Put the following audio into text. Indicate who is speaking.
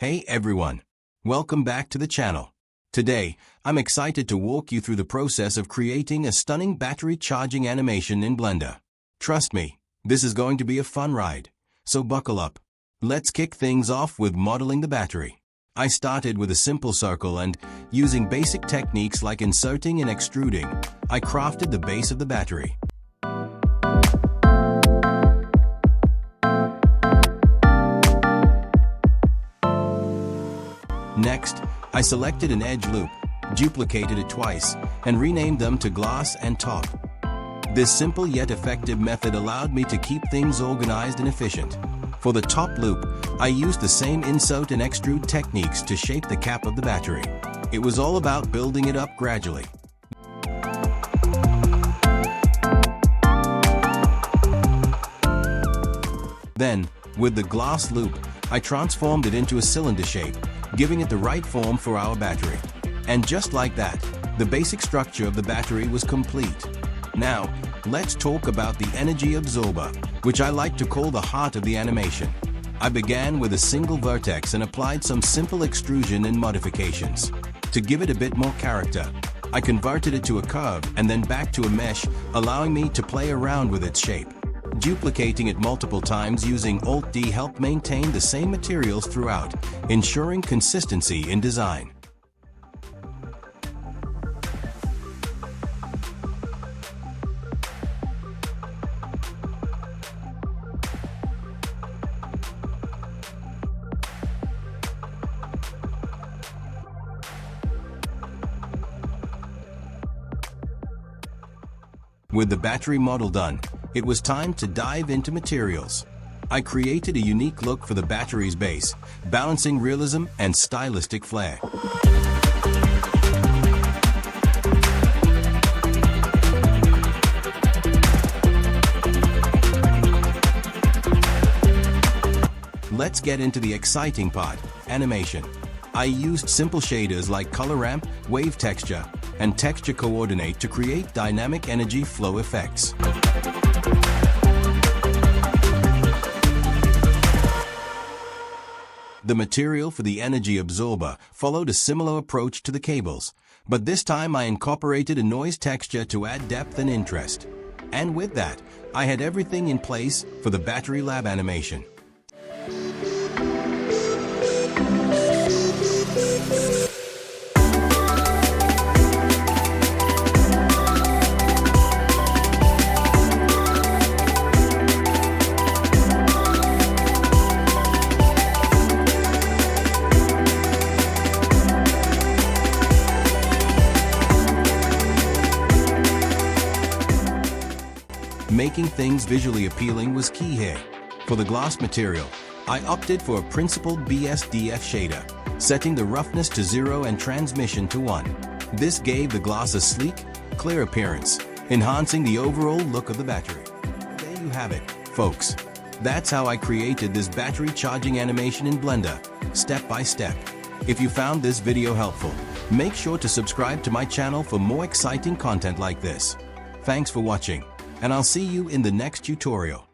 Speaker 1: Hey everyone! Welcome back to the channel. Today, I'm excited to walk you through the process of creating a stunning battery charging animation in Blender. Trust me, this is going to be a fun ride. So buckle up. Let's kick things off with modeling the battery. I started with a simple circle and, using basic techniques like inserting and extruding, I crafted the base of the battery. Next, I selected an edge loop, duplicated it twice, and renamed them to glass and top. This simple yet effective method allowed me to keep things organized and efficient. For the top loop, I used the same insert and extrude techniques to shape the cap of the battery. It was all about building it up gradually. Then, with the glass loop, I transformed it into a cylinder shape, giving it the right form for our battery. And just like that, the basic structure of the battery was complete. Now, let's talk about the energy absorber, which I like to call the heart of the animation. I began with a single vertex and applied some simple extrusion and modifications. To give it a bit more character, I converted it to a curve and then back to a mesh, allowing me to play around with its shape. Duplicating it multiple times using Alt-D helped maintain the same materials throughout, ensuring consistency in design. With the battery model done, it was time to dive into materials. I created a unique look for the battery's base, balancing realism and stylistic flair. Let's get into the exciting part, animation. I used simple shaders like color ramp, wave texture, and texture coordinate to create dynamic energy flow effects. The material for the energy absorber followed a similar approach to the cables, but this time I incorporated a noise texture to add depth and interest. And with that, I had everything in place for the battery lab animation. Making things visually appealing was key here. For the glass material, I opted for a principled BSDF shader, setting the roughness to 0 and transmission to 1. This gave the glass a sleek, clear appearance, enhancing the overall look of the battery. There you have it, folks. That's how I created this battery charging animation in Blender, step by step. If you found this video helpful, make sure to subscribe to my channel for more exciting content like this. Thanks for watching, and I'll see you in the next tutorial.